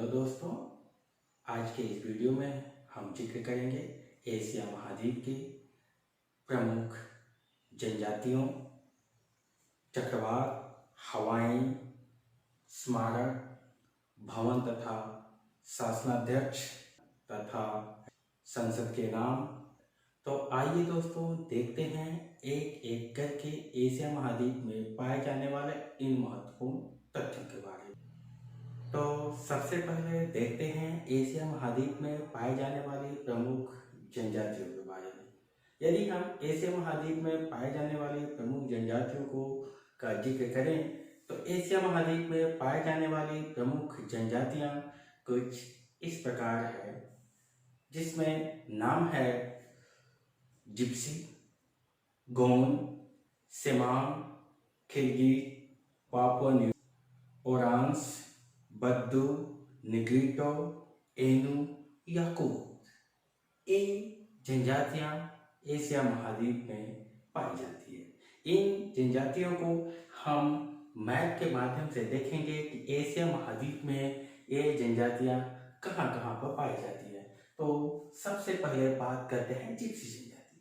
Hello दोस्तों, आज के इस वीडियो में हम जिक्र करेंगे एशिया महाद्वीप की प्रमुख जनजातियों, चक्रवात, हवाएं, स्मारक, भवन तथा शासनाध्यक्ष तथा संसद के नाम। तो आइए दोस्तों देखते हैं एक एक करके एशिया महाद्वीप में पाए जाने वाले इन महत्वपूर्ण तथ्यों के बारे में। तो सबसे पहले देखते हैं एशिया महाद्वीप में पाए जाने वाली प्रमुख जनजातियों के बारे में। यदि हम एशिया महाद्वीप में पाए जाने वाली प्रमुख जनजातियों को का जिक्र करें तो एशिया महाद्वीप में पाए जाने वाली प्रमुख जनजातियां कुछ इस प्रकार है, जिसमें नाम है Gypsy, Gond, Semang, Kirghiz, Papua New ओरांस, बद्दू, निग्रिटो, एनू, याकूत। ये जनजातियां एशिया महाद्वीप में पाई जाती है। इन जनजातियों को हम मैप के माध्यम से देखेंगे कि एशिया महाद्वीप में ये जनजातियां कहाँ कहाँ पर पाई जाती है। तो सबसे पहले बात करते हैं जिप्सी जनजाति।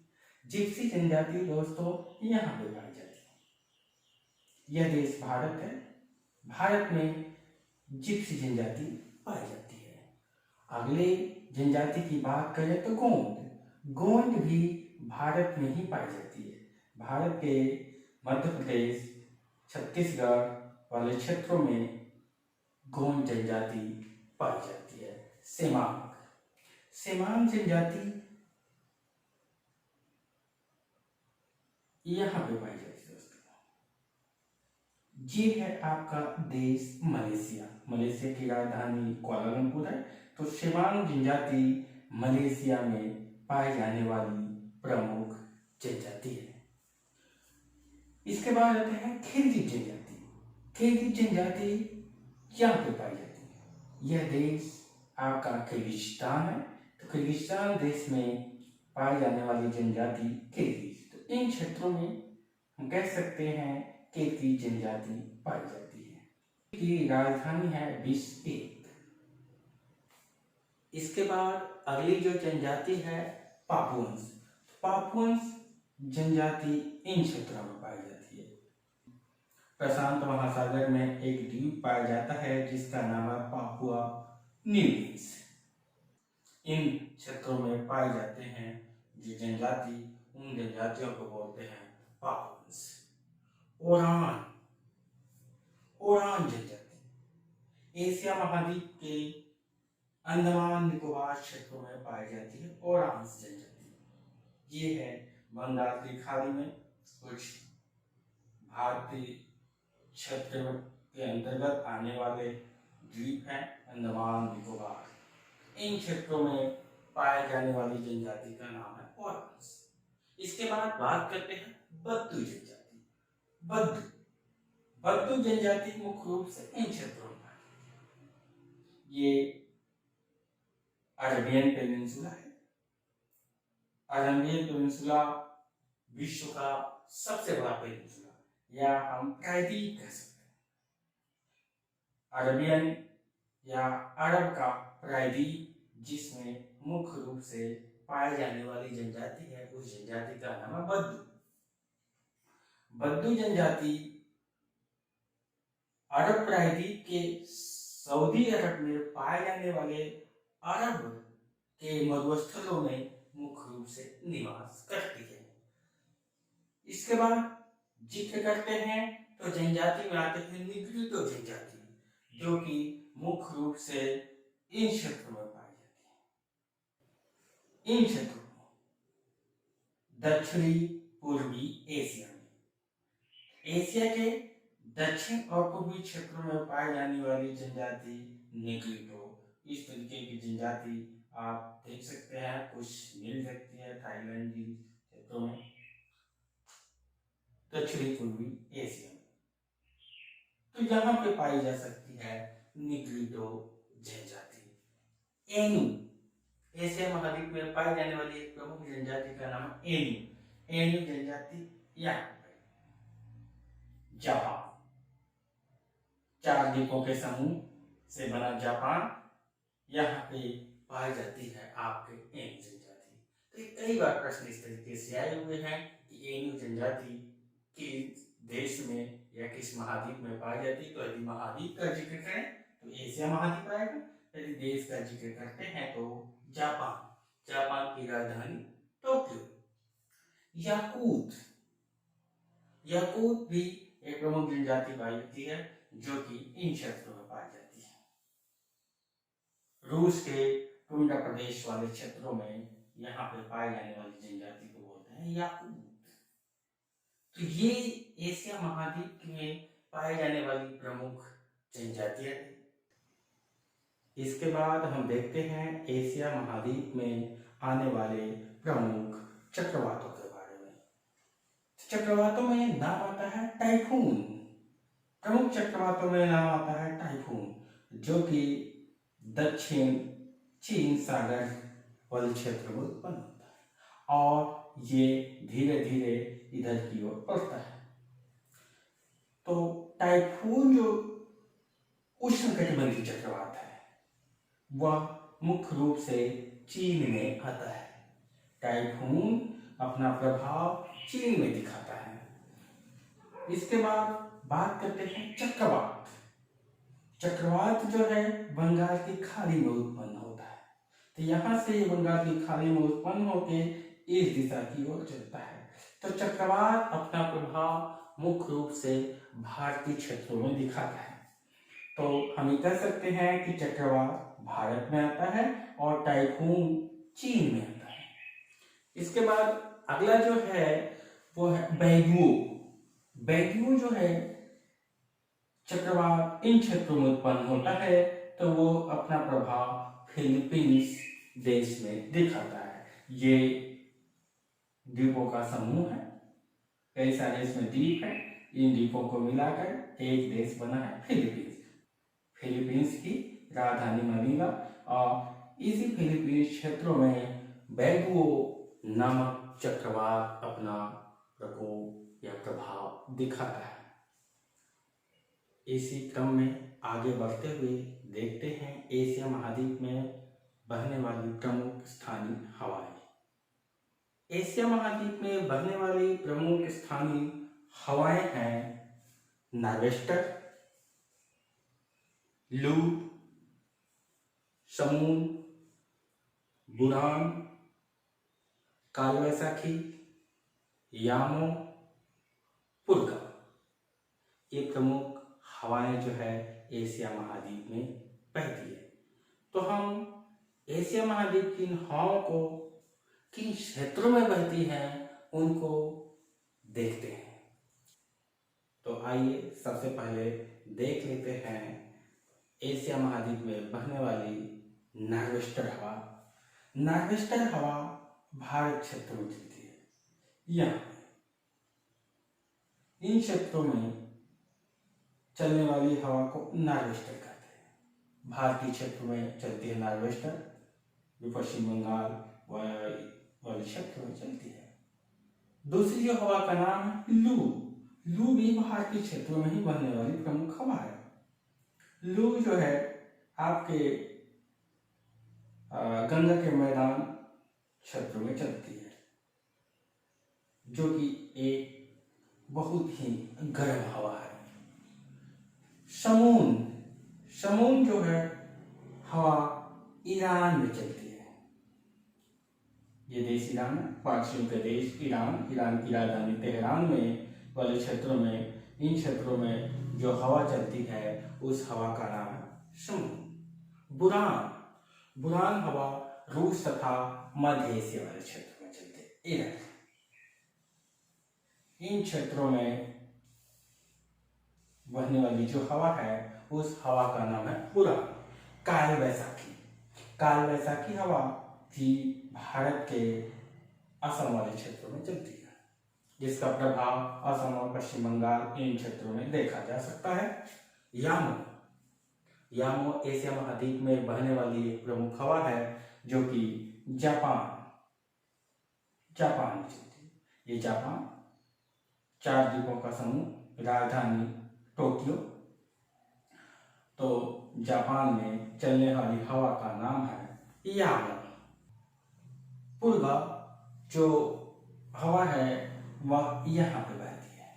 जिप्सी जनजाति दोस्तों यहाँ पे पाई जाती है। यह देश भारत है। भारत में जिप्सी जनजाति पाई जाती है। अगले जनजाति की बात करें तो गोंड। गोंड भी भारत में ही पाई जाती है। भारत के मध्य प्रदेश, छत्तीसगढ़ वाले क्षेत्रों में गोंड जनजाति पाई जाती है। सेमांग, सेमांग जनजाति यहाँ पे पाई जाती है दोस्तों। ये है आपका देश मलेशिया। मलेशिया की राजधानी कुआलालंपुर है। तो सेमांग जनजाति मलेशिया में पाई जाने वाली प्रमुख जनजाति है। इसके बाद आते हैं किर्गिज जनजाति। किर्गिज जनजाति यहाँ पे पाई जाती है। यह देश आपका किर्गिस्तान है। तो किर्गिस्तान देश में पाई जाने वाली जनजाति किर्गिज। तो इन क्षेत्रों में हम कह सकते हैं किर्गिज जनजाति पाई जाती है। की राजधानी है बिश्केक। इसके बाद अगली जो जनजाति है पापुअन्स। पापुअन्स जनजाति इन क्षेत्रों में पाई जाती है। प्रशांत महासागर में एक द्वीप पाया जाता है जिसका नाम है पापुआ न्यू गिनी। इन क्षेत्रों में पाए जाते हैं जो जनजाति, उन जनजातियों को बोलते हैं पापुअन्स। ओरान, ओरान जनजाति एशिया महाद्वीप के अंडमान निकोबार क्षेत्रों में पाई जाती है। ओरांस जनजाति ये है बंगाल की खाड़ी में कुछ भारतीय क्षेत्र के अंतर्गत आने वाले द्वीप हैं अंडमान निकोबार। इन क्षेत्रों में पाए जाने वाली जनजाति का नाम है ओरांस। इसके बाद बात करते हैं बद्दू जनजाति। बद्दू, बद्दू जनजाति मुख्य रूप से इन क्षेत्रों में ये अरेबियन पेनिनसुला है। अरेबियन पेनिनसुला विश्व का सबसे बड़ा पेनिनसुला या हम प्रायद्वीप कह सकते हैं। अरेबियन या अरब का प्रायद्वीप जिसमें मुख्य रूप से पाए जाने वाली जनजाति है, उस जनजाति का नाम है बद्दू। बद्दू जनजाति अरब प्रायद्वीप के सऊदी अरब में पाए जाने वाले अरब के मरुस्थलों में मुख्य रूप से निवास करती है। इसके बाद जिक्र करते हैं तो जनजाति में आते हैं निग्रिटो जनजाति, जो कि मुख्य रूप से इन क्षेत्रों में पाई जाती है। इन क्षेत्रों में दक्षिणी पूर्वी एशिया में, एशिया के दक्षिण और पूर्वी क्षेत्रों में पाई जाने वाली जनजाति निग्रिटो। इस तरीके की जनजाति आप देख सकते हैं, कुछ मिल सकती है थाईलैंड की क्षेत्रों में, दक्षिणी पूर्वी एशिया में। तो यहाँ पे पाई जा सकती है निग्रिटो जनजाति। एनू, एशिया महाद्वीप में पाई जाने वाली एक प्रमुख जनजाति का नाम एनू। एनू जनजाति यहाँ पे। जापान, 4 द्वीपों के समूह से बना जापान यहाँ पे पाई जाती है आपके एनु जनजाति। तो कई बार प्रश्न इस तरीके से आए हुए हैं कि एनु जनजाति किस देश में या किस महाद्वीप में पाई जाती है। तो यदि महाद्वीप का जिक्र करें तो एशिया महाद्वीप आएगा। यदि देश का जिक्र करते हैं तो जापान, जापान की राजधानी टोक्यो। याकूत, याकूत भी एक प्रमुख जनजाति पाई जाती है जो कि इन क्षेत्रों में पाई जाती है। रूस के टुंड्रा प्रदेश वाले क्षेत्रों में यहाँ पे पाए जाने वाली जनजाति को बोलते हैं याकूत। तो ये एशिया महाद्वीप में पाए जाने वाली प्रमुख जनजातियां हैं। इसके बाद हम देखते हैं एशिया महाद्वीप में आने वाले प्रमुख चक्रवातों के बारे में। चक्रवातों में नाम आता है टाइफून। प्रमुख चक्रवातों में नाम आता है टाइफून, जो कि दक्षिण चीन सागर वाले क्षेत्र में उत्पन्न होता है और ये धीरे धीरे इधर की ओर बढ़ता है। तो टाइफून जो उष्णकटिबंधीय चक्रवात है वह मुख्य रूप से चीन में आता है। टाइफून अपना प्रभाव चीन में दिखाता है। इसके बाद बात करते हैं चक्रवात। चक्रवात जो है बंगाल की खाड़ी में उत्पन्न होता है। तो यहाँ से बंगाल की खाड़ी में उत्पन्न होकर इस दिशा की ओर चलता है। तो चक्रवात अपना प्रभाव मुख्य रूप से भारतीय क्षेत्रों में दिखाता है। तो हम ये कह सकते हैं कि चक्रवात भारत में आता है और टाइफून चीन में आता है। इसके बाद अगला जो है वो है बैगुओ। बैगुओ जो है चक्रवात इन क्षेत्रों में उत्पन्न होता है, तो वो अपना प्रभाव फिलीपींस देश में दिखाता है। ये द्वीपों का समूह है, कई सारे इसमें द्वीप है। इन द्वीपों को मिलाकर एक देश बना है फिलीपींस। फिलीपींस की राजधानी मनीला और इसी फिलीपींस क्षेत्रों में बैगुओ नामक चक्रवात अपना प्रकोप या प्रभाव दिखाता है। इसी क्रम में आगे बढ़ते हुए देखते हैं एशिया महाद्वीप में बहने वाली प्रमुख स्थानीय हवाएं। एशिया महाद्वीप में बहने वाली प्रमुख स्थानीय हवाएं हैं नॉर्वेस्टर, लू, समून, बुरान, काल वैसाखी, यामो, पुरगा। ये प्रमुख हवाएं जो है एशिया महाद्वीप में बहती है। तो हम एशिया महाद्वीप की इन हवाओं को किन क्षेत्रों में बहती हैं उनको देखते हैं। तो आइए सबसे पहले देख लेते हैं एशिया महाद्वीप में बहने वाली नॉर्वेस्टर हवा। नॉर्वेस्टर हवा भारत क्षेत्र में चलती है। यहाँ इन क्षेत्रों में चलने वाली हवा को नॉर्वेस्टर कहते हैं। भारतीय क्षेत्र में चलती है नॉर्वेस्टर, जो पश्चिम बंगाल वाले क्षेत्र में चलती है। दूसरी जो हवा का नाम है लू। लू भी भारतीय क्षेत्रों में ही बहने वाली प्रमुख हवा है। लू जो है आपके गंगा के मैदान क्षेत्र में चलती है, जो कि एक बहुत ही गर्म हवा है। समून, समून जो है हवा ईरान में चलती है। ये देश ईरान है, पश्चिम का देश ईरान, ईरान की राजधानी तेहरान में वाले क्षेत्रों में, इन क्षेत्रों में जो हवा चलती है उस हवा का नाम है समून। बुरान, बुरान हवा रूस तथा मध्य एशिया वाले क्षेत्र में चलती है। ईरान, इन क्षेत्रों में बहने वाली जो हवा है उस हवा का नाम है बुरान। काल वैसाखी, काल वैसाखी हवा भी भारत के असम वाले क्षेत्रों में चलती है, जिसका प्रभाव असम और पश्चिम बंगाल इन क्षेत्रों में देखा जा सकता है। यामो, यामो एशिया महाद्वीप में बहने वाली एक प्रमुख हवा है जो कि जापान, जापान में चलती है। ये जापान 4 द्वीपों का समूह, राजधानी टोक्यो। तो जापान में चलने वाली हवा का नाम है यामो। पूर्वा जो हवा है वह यहाँ पे बहती है,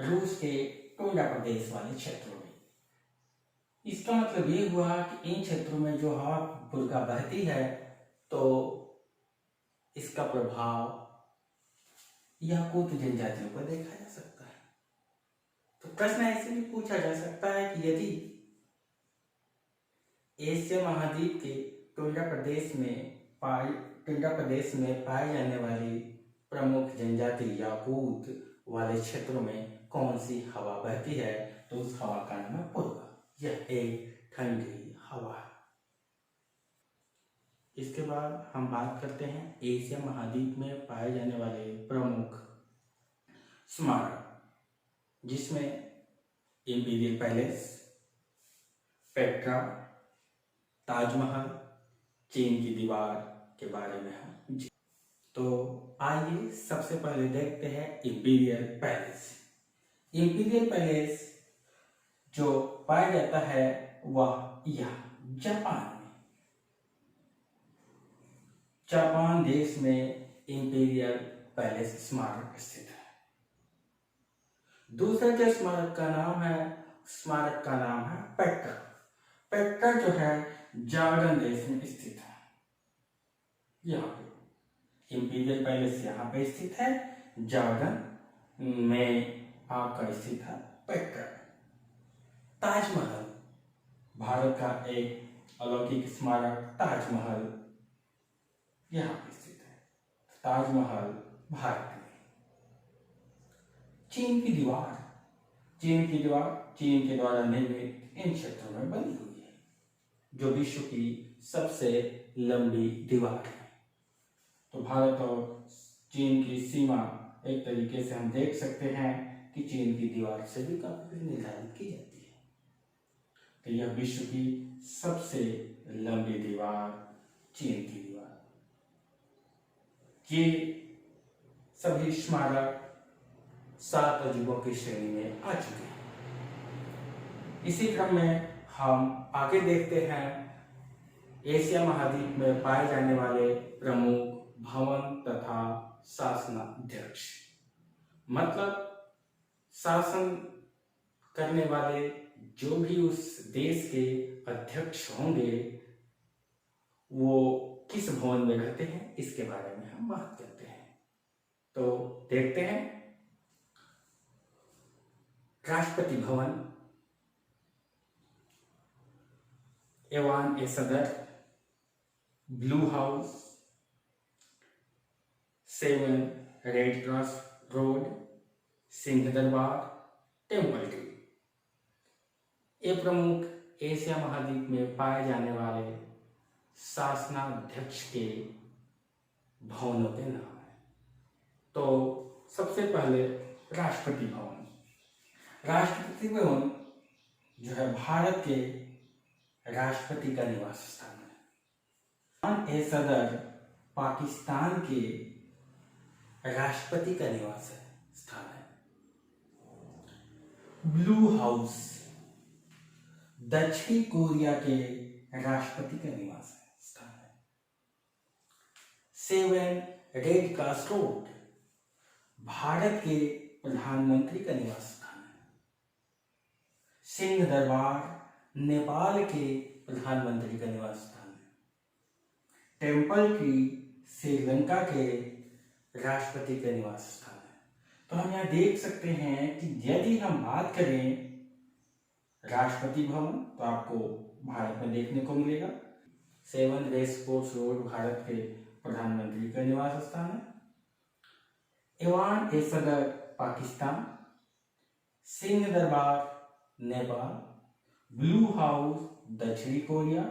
रूस के टुंड्रा प्रदेश वाले क्षेत्रों में। इसका मतलब ये हुआ कि इन क्षेत्रों में जो हवा पूर्वा बहती है तो इसका प्रभाव याकूत जनजातियों पर देखा जा सकता है। तो प्रश्न ऐसे भी पूछा जा सकता है कि यदि एशिया महाद्वीप के टुंड्रा प्रदेश में पाई जाने वाली प्रमुख जनजाति याकूत वाले क्षेत्रों में कौन सी हवा बहती है, तो उस हवा का नाम है पूर्वा। यह एक ठंडी हवा है। इसके बाद हम बात करते हैं एशिया महाद्वीप में पाए जाने वाले प्रमुख स्मारक, जिसमें इंपीरियल पैलेस, पेट्रा, ताजमहल, चीन की दीवार के बारे में हम। तो आइए सबसे पहले देखते हैं इंपीरियल पैलेस। इंपीरियल पैलेस जो पाया जाता है वह यह जापान में, जापान देश में इंपीरियल पैलेस स्मारक स्थित है। दूसरा जो स्मारक का नाम है पेट्रा। पेट्रा जो है जॉर्डन देश में स्थित है। यहाँ पे इंपीरियल पैलेस यहाँ पे स्थित है, जॉर्डन में आपका स्थित है पेट्रा। ताजमहल, भारत का एक अलौकिक स्मारक ताजमहल यहाँ पे स्थित है। ताजमहल भारत में। चीन के द्वारा निर्मित इन क्षेत्रों में बनी हुई है, जो विश्व की सबसे लंबी दीवार है। तो भारत और चीन की सीमा एक तरीके से हम देख सकते हैं कि चीन की दीवार से भी काफी निर्धारित की जाती है। तो यह विश्व की सबसे लंबी दीवार चीन की दीवार। ये सभी स्मारक 7 अजूबों की श्रेणी में आ चुके हैं। इसी क्रम में हम आगे देखते हैं एशिया महाद्वीप में पाए जाने वाले प्रमुख भवन तथा शासनाध्यक्ष, मतलब शासन करने वाले जो भी उस देश के अध्यक्ष होंगे वो किस भवन में रहते हैं, इसके बारे में हम बात करते हैं। तो देखते हैं राष्ट्रपति भवन, एवान ए सदर, blue house, 7 red cross road, Singh Darbar, temple tree. ये प्रमुख एशिया महाद्वीप में पाए जाने वाले शासनाध्यक्ष के भवनों के नाम है। तो सबसे पहले राष्ट्रपति भवन। राष्ट्रपति भवन जो है भारत के राष्ट्रपति का निवास स्थान है। एवान ए सदर पाकिस्तान के राष्ट्रपति का निवास स्थान है। ब्लू हाउस दक्षिण कोरिया के राष्ट्रपति का निवास स्थान है। 7 रेड क्रॉस रोड भारत के प्रधानमंत्री का निवास स्थान है। सिंह दरबार नेपाल के प्रधानमंत्री का निवास स्थान है। टेम्पल ट्री श्रीलंका के राष्ट्रपति का निवास स्थान है। तो हम यहाँ देख सकते हैं कि यदि हम बात करें राष्ट्रपति भवन तो आपको भारत में देखने को मिलेगा। 7 रेस कोर्स रोड भारत के प्रधानमंत्री का निवास स्थान है। एवान ए सदर पाकिस्तान, सिंह दरबार नेपाल, ब्लू हाउस दक्षिणी कोरिया,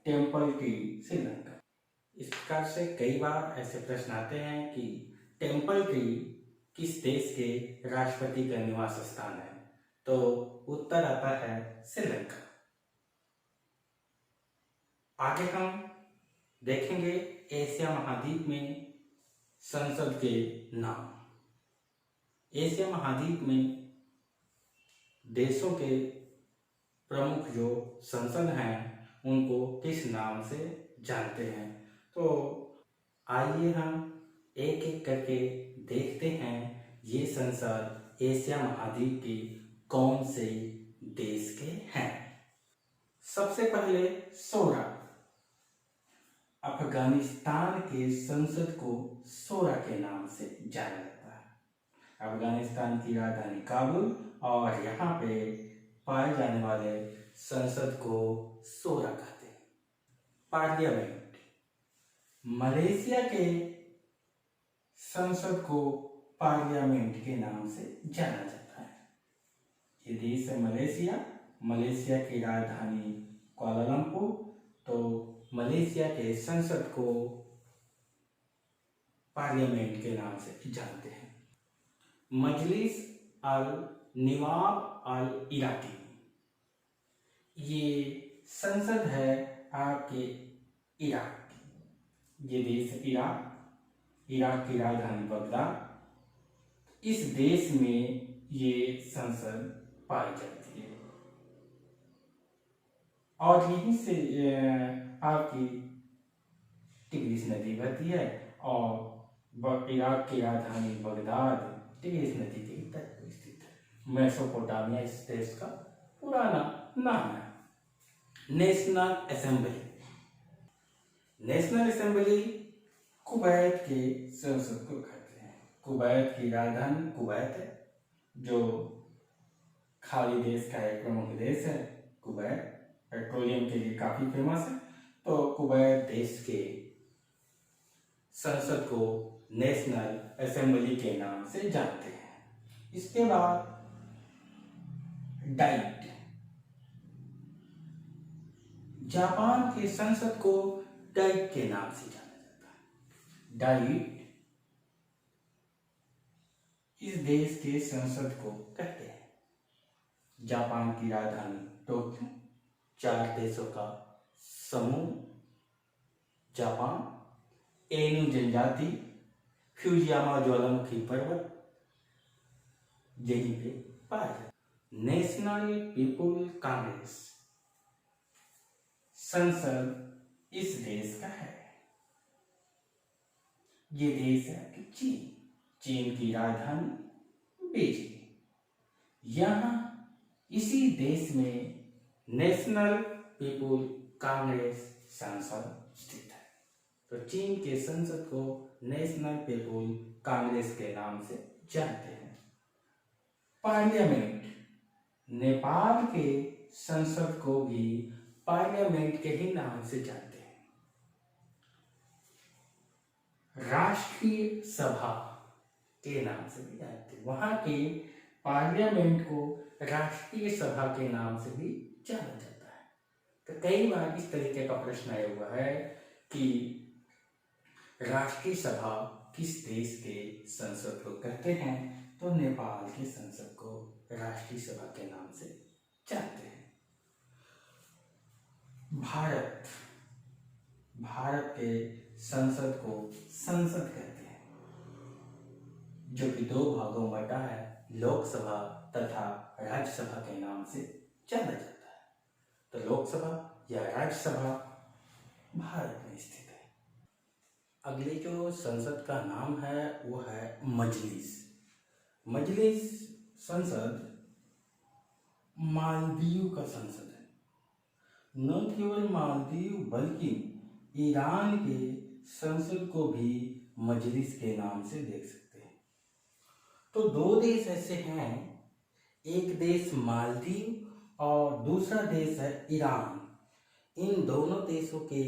टेम्पल ट्री श्रीलंका। इस प्रकार से कई बार ऐसे प्रश्न आते हैं कि टेम्पल ट्री किस देश के राष्ट्रपति का निवास स्थान है, तो उत्तर आता है श्रीलंका। आगे हम देखेंगे एशिया महाद्वीप में संसद के नाम। एशिया महाद्वीप में देशों के प्रमुख जो संसद हैं उनको किस नाम से जानते हैं। तो आइए हम एक एक करके देखते हैं ये संसद एशिया महाद्वीप के कौन से देश के हैं। सबसे पहले शोरा। अफगानिस्तान के संसद को शोरा के नाम से जाना जाता है। अफगानिस्तान की राजधानी काबुल और यहाँ पे पाए जाने वाले संसद को शोरा कहते हैं। पार्लियामेंट। मलेशिया के संसद को पार्लियामेंट के नाम से जाना जाता है। ये देश है मलेशिया। मलेशिया की राजधानी कुआलालंपुर। तो मलेशिया के संसद को पार्लियामेंट के नाम से जानते हैं। मजलिस अल नवाब अल इराकी। ये संसद है आपके इराक की। ये देश है इराक। इराक की राजधानी बगदाद। इस देश में ये संसद पाई जाती है और यहीं से आपकी टिग्रिस नदी बहती है और इराक की राजधानी बगदाद टिग्रिस नदी के तट पर स्थित है। मेसोपोटामिया इस देश का पुराना नाम है। National assembly. National assembly Kuwait के संसद को कहते हैं। कुवैत की राजधानी कुवैत है जो खाड़ी देश का एक प्रमुख देश है। कुवैत पेट्रोलियम के लिए काफी फेमस है। तो कुवैत देश के संसद को नेशनल असेंबली के नाम से जानते हैं। इसके बाद डाइट। जापान के संसद को डाइट के नाम से जाना जाता है। डाइट इस देश के संसद को कहते हैं। जापान की राजधानी टोक्यो। 4 देशों का समूह जापान। एनु जनजाति, फ्यूजियामा ज्वालामुखी पर्वत यहीं पे पाया जाता है। नेशनल पीपुल कांग्रेस संसद इस देश का है। ये देश है चीन। चीन की राजधानी बीजिंग। यहाँ इसी देश में नेशनल पीपुल कांग्रेस संसद स्थित है। तो चीन के संसद को नेशनल पीपुल कांग्रेस के नाम से जानते हैं। पार्लियामेंट। नेपाल के संसद को भी पार्लियामेंट के ही नाम से जानते हैं। राष्ट्रीय सभा के नाम से भी जानते हैं। वहां के पार्लियामेंट को राष्ट्रीय सभा के नाम से भी जाना जाता है। तो कई बार इस तरीके का प्रश्न आया हुआ है कि राष्ट्रीय सभा किस देश के संसद को कहते हैं। तो नेपाल के संसद को राष्ट्रीय सभा के नाम से जानते हैं। भारत। भारत के संसद को संसद कहते हैं जो कि 2 भागों में बटा है। लोकसभा तथा राज्यसभा के नाम से जाना जाता है। तो लोकसभा या राज्यसभा भारत में स्थित है। अगले जो संसद का नाम है वो है मजलिस। मजलिस संसद मालदीव का संसद है। न केवल मालदीव बल्कि ईरान के संसद को भी मजलिस के नाम से देख सकते हैं। तो 2 देश ऐसे हैं, एक देश मालदीव और दूसरा देश है ईरान। इन दोनों देशों के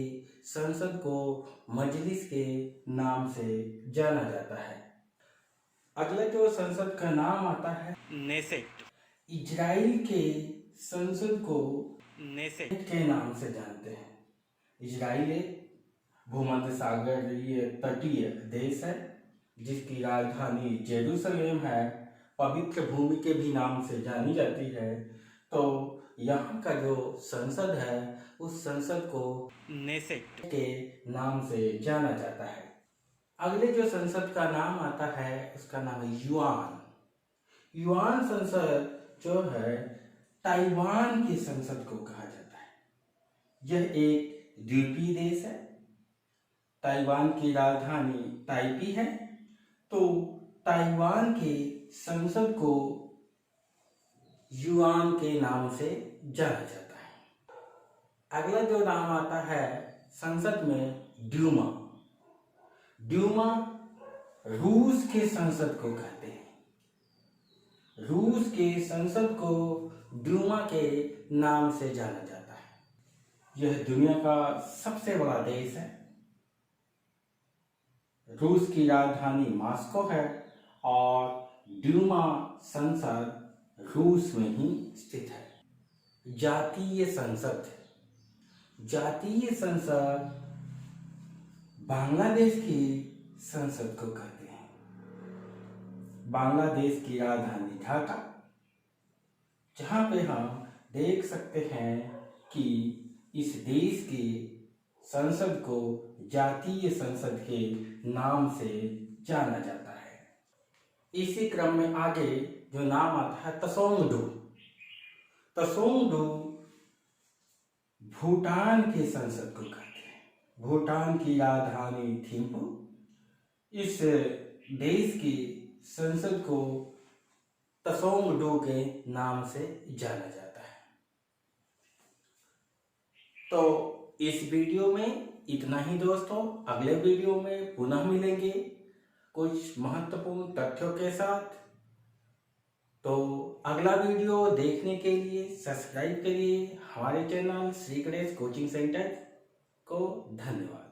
संसद को मजलिस के नाम से जाना जाता है। अगला जो संसद का नाम आता है नेसेट। इजराइल के संसद को नेसेट के नाम से जानते हैं। इजराइल एक भूमध्य सागरीय तटीय देश है जिसकी राजधानी जेरूसलेम है। पवित्र भूमि के भी नाम से जानी जाती है। तो यहाँ का जो संसद है उस संसद को नेसेट के नाम से जाना जाता है। अगले जो संसद का नाम आता है उसका नाम है युआन। युआन संसद जो है ताइवान की संसद को कहा जाता है। यह एक द्वीपीय देश है। ताइवान की राजधानी ताइपी है। तो ताइवान के संसद को युआन के नाम से जाना जाता है। अगला जो नाम आता है संसद में ड्यूमा। ड्यूमा रूस के संसद को कहते हैं। रूस के संसद को ड्यूमा के नाम से जाना जाता है। यह दुनिया का सबसे बड़ा देश है। रूस की राजधानी मॉस्को है और ड्यूमा संसद रूस में ही स्थित है। जातीय संसद। जातीय संसद बांग्लादेश की संसद को कहते हैं। बांग्लादेश की राजधानी ढाका, जहां पे हम देख सकते हैं कि इस देश की संसद को जातीय संसद के नाम से जाना जाता है। इसी क्रम में आगे जो नाम आता है त्सोंगडू। त्सोंगडू भूटान की संसद को कहते हैं। भूटान की राजधानी थिम्पू। इस देश की संसद को त्सोंगडू के नाम से जाना जाता है। तो इस वीडियो में इतना ही दोस्तों। अगले वीडियो में पुनः मिलेंगे कुछ महत्वपूर्ण तथ्यों के साथ। तो अगला वीडियो देखने के लिए सब्सक्राइब करिए हमारे channel Shri Ganesh coaching centre को। धन्यवाद।